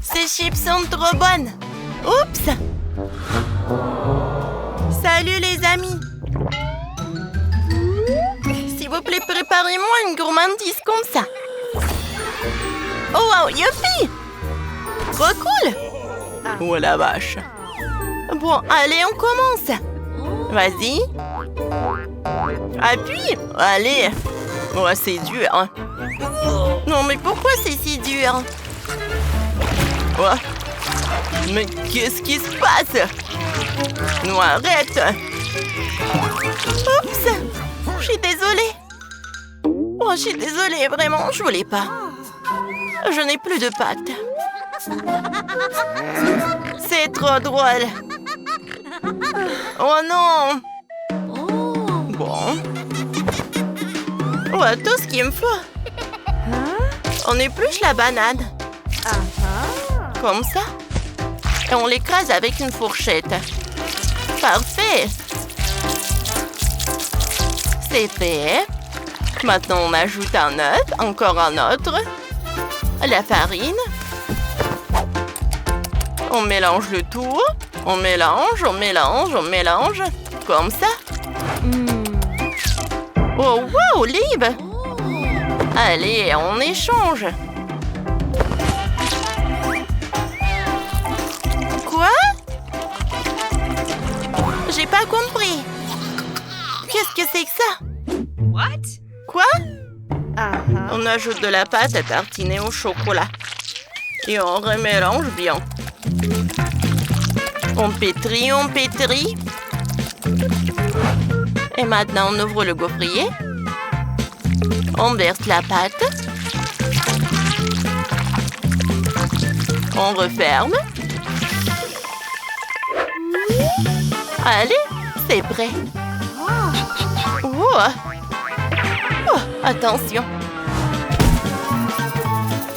Ces chips sont trop bonnes. Oups! Salut les amis! S'il vous plaît, préparez-moi une gourmandise comme ça. Oh wow, youpi! Trop cool! Oh la vache! Bon, allez, on commence. Vas-y. Appuie. Allez. Oh, c'est dur. Non, mais pourquoi c'est si dur? Oh. Mais qu'est-ce qui se passe? Non, arrête. Oups. Je suis désolée. Oh, je suis désolée, vraiment, je voulais pas. Je n'ai plus de pâtes. C'est trop drôle. Oh non! Bon. Ouais, tout ce qu'il me faut. On épluche la banane. Comme ça. Et on l'écrase avec une fourchette. Parfait! C'est fait. Maintenant, on ajoute un œuf, encore un autre. La farine. On mélange le tout. On mélange, on mélange, on mélange. Comme ça. Oh, wow, Liv! Allez, on échange. Quoi? J'ai pas compris. Qu'est-ce que c'est que ça? What? Quoi? On ajoute de la pâte à tartiner au chocolat. Et on remélange bien. On pétrit, on pétrit. Et maintenant, on ouvre le gaufrier. On verse la pâte. On referme. Allez, c'est prêt. Oh. Oh, attention.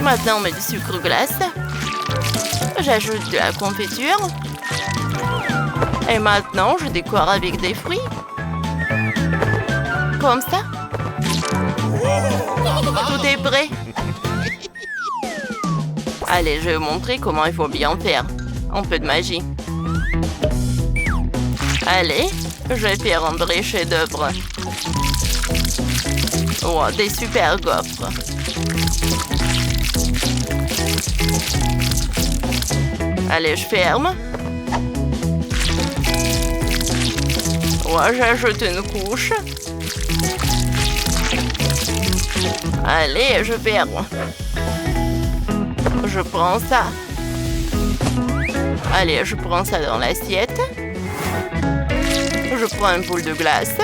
Maintenant, on met du sucre glace. J'ajoute de la confiture. Et maintenant, je décore avec des fruits. Comme ça. Tout est prêt. Allez, je vais vous montrer comment il faut bien faire. Un peu de magie. Allez, je vais faire un vrai chef-d'œuvre. Oh, des super gaufres. Allez, je ferme. Ouais, j'ajoute une couche. Allez, je ferme. Je prends ça. Allez, je prends ça dans l'assiette. Je prends une boule de glace.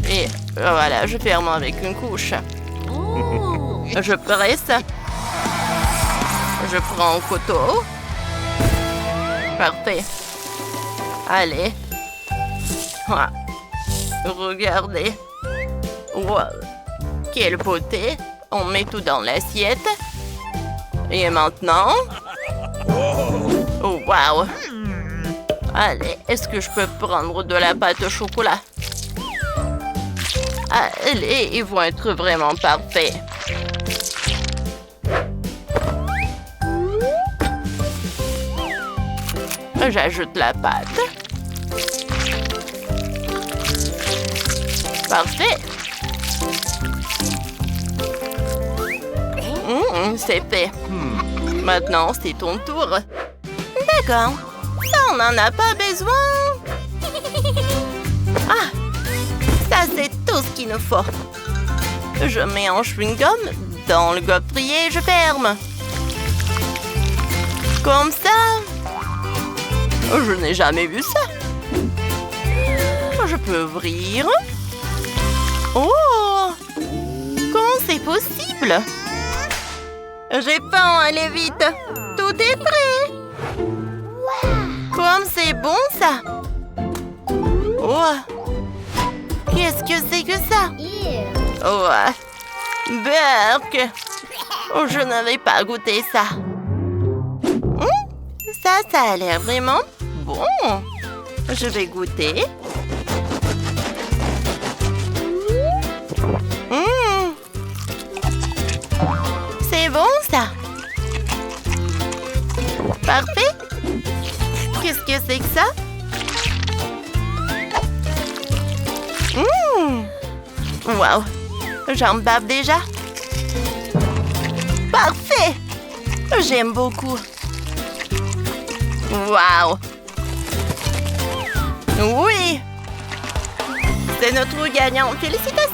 Et voilà, je ferme avec une couche. Je presse. Je prends un couteau. Parfait. Allez. Ah. Regardez. Wow. Quelle beauté. On met tout dans l'assiette. Et maintenant... Oh, wow. Allez, est-ce que je peux prendre de la pâte au chocolat? Allez, ils vont être vraiment parfaits. J'ajoute la pâte. Parfait. C'est fait. Maintenant, c'est ton tour. D'accord. Ça, on n'en a pas besoin. Ah, ça, c'est tout ce qu'il nous faut. Je mets un chewing-gum dans le gaufrier et je ferme. Comme ça. Je n'ai jamais vu ça. Je peux ouvrir. Oh! Comment c'est possible? J'ai faim, allez vite. Tout est prêt. Comme c'est bon, ça. Oh! Qu'est-ce que c'est que ça? Oh! Berk! Oh, je n'avais pas goûté ça. Ça a l'air vraiment bon. Je vais goûter. que c'est que ça? Wow! J'en bave déjà. Parfait! J'aime beaucoup. Wow! Oui! C'est notre gagnant. Félicitations!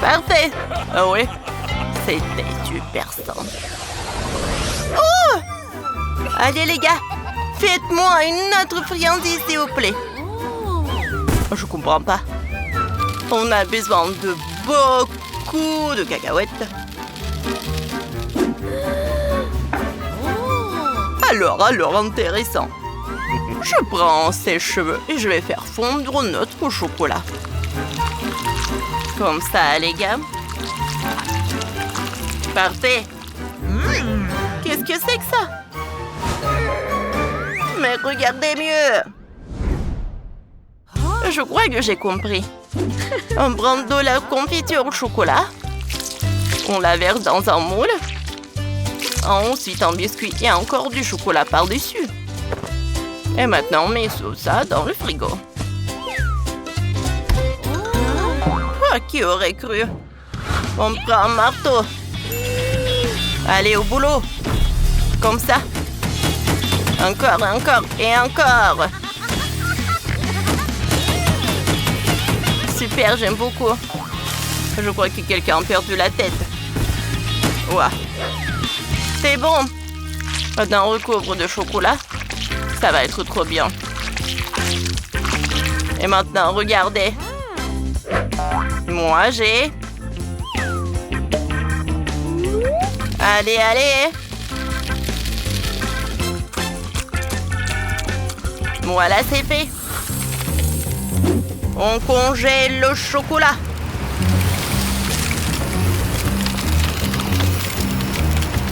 Parfait! Ah oui? C'était super simple. Oh! Allez les gars, faites-moi une autre friandise s'il vous plaît. Je comprends pas. On a besoin de beaucoup de cacahuètes. Alors, intéressant. Je prends ces cheveux et je vais faire fondre notre chocolat. Comme ça, les gars. Parfait. Qu'est-ce que c'est que ça? Mais regardez mieux. Je crois que j'ai compris. On prend de la confiture au chocolat. On la verse dans un moule. Ensuite, un biscuit et encore du chocolat par-dessus. Et maintenant, on met ça dans le frigo. Oh, qui aurait cru? On prend un marteau. Allez, au boulot. Comme ça. Encore et encore. Super, j'aime beaucoup. Je crois que quelqu'un a perdu la tête. Ouah. C'est bon. Maintenant, on recouvre de chocolat. Ça va être trop bien. Et maintenant, regardez. Moi, j'ai... Allez. Voilà, c'est fait. On congèle le chocolat.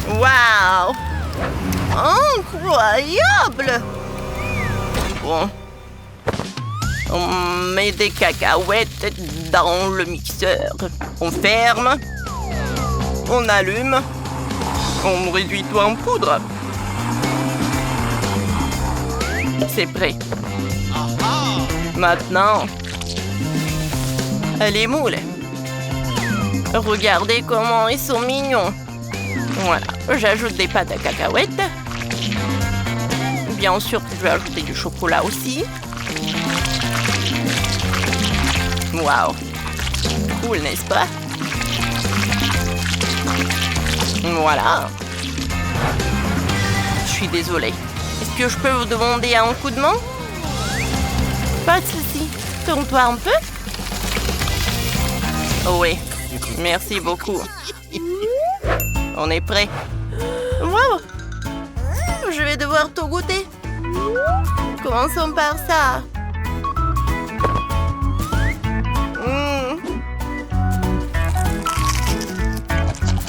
Waouh! Incroyable! Bon. On met des cacahuètes dans le mixeur. On ferme. On allume. On réduit tout en poudre. C'est prêt. Maintenant, les moules. Regardez comment ils sont mignons. Voilà, j'ajoute des pâtes à cacahuètes. Bien sûr, je vais ajouter du chocolat aussi. Waouh! Cool, n'est-ce pas? Voilà. Je suis désolée. Est-ce que je peux vous demander un coup de main? Pas de souci. Tourne-toi un peu. Oui, merci beaucoup. On est prêt. Wow! Je vais devoir tout goûter. Commençons par ça.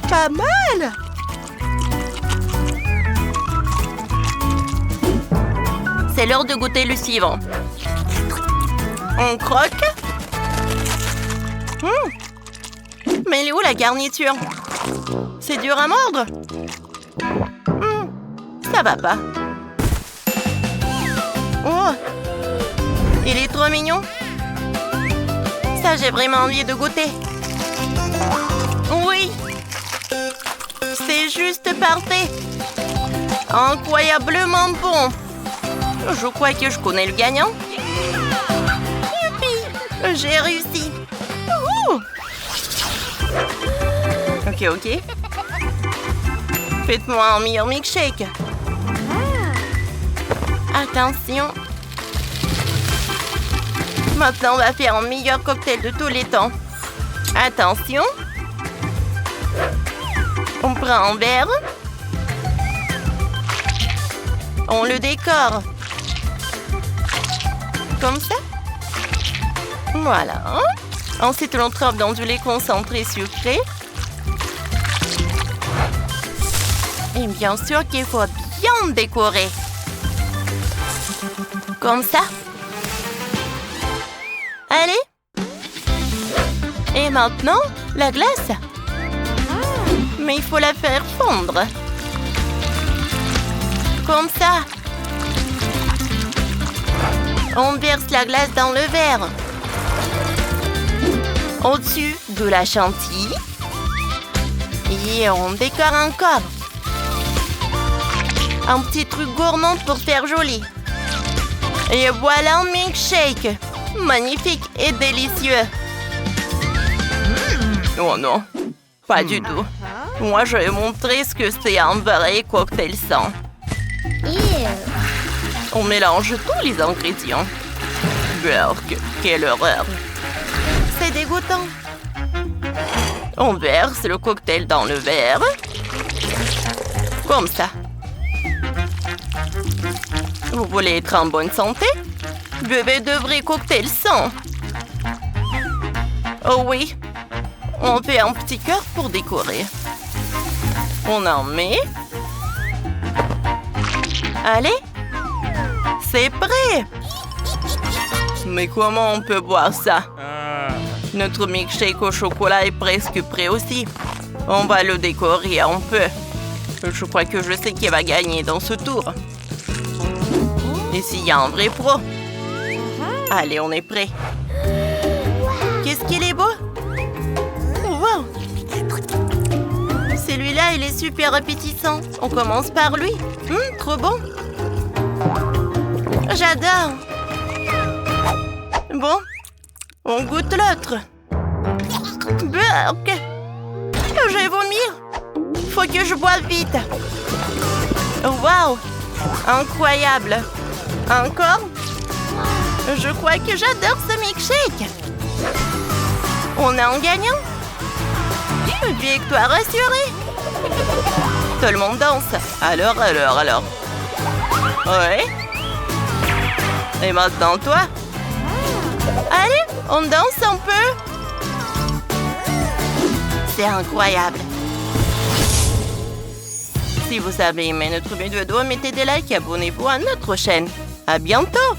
Pas mal! C'est l'heure de goûter le suivant. On croque. Mais elle est où la garniture? C'est dur à mordre. Ça va pas. Oh! Il est trop mignon. Ça, j'ai vraiment envie de goûter. Oui! C'est juste parfait. Incroyablement bon. Je crois que je connais le gagnant. Youpi! J'ai réussi. Ok. Faites-moi un meilleur milkshake. Attention. Maintenant, on va faire un meilleur cocktail de tous les temps. Attention. On prend un verre. On le décore. Comme ça. Voilà. Ensuite, on trempe dans du lait concentré sucré. Et bien sûr qu'il faut bien décorer. Comme ça. Allez. Et maintenant, la glace. Mais il faut la faire fondre. Comme ça. On verse la glace dans le verre. Au-dessus de la chantilly. Et on décore encore. Un petit truc gourmand pour faire joli. Et voilà un milkshake. Magnifique et délicieux. Oh non, pas du tout. Moi, je vais montrer ce que c'est un vrai cocktail sans. On mélange tous les ingrédients. Quelle horreur. C'est dégoûtant. On verse le cocktail dans le verre. Comme ça. Vous voulez être en bonne santé? Buvez de vrais cocktails sans. Oh oui. On fait un petit cœur pour décorer. On en met. Allez. C'est prêt. Mais comment on peut boire ça? Notre milkshake au chocolat est presque prêt aussi. On va le décorer un peu. Je crois que je sais qui va gagner dans ce tour. Et s'il y a un vrai pro? Allez, on est prêt. Qu'est-ce qu'il est beau? Wow! Celui-là, il est super appétissant. On commence par lui. Trop bon. J'adore. Bon, on goûte l'autre. Burk. Je vais vomir. Faut que je boive vite. Wow! Incroyable. Encore? Je crois que j'adore ce milkshake. On a un gagnant. Une victoire assurée. Tout le monde danse. Alors. Ouais. Et maintenant, toi? Allez, on danse un peu. C'est incroyable. Si vous avez aimé notre vidéo, mettez des likes et abonnez-vous à notre chaîne. À bientôt!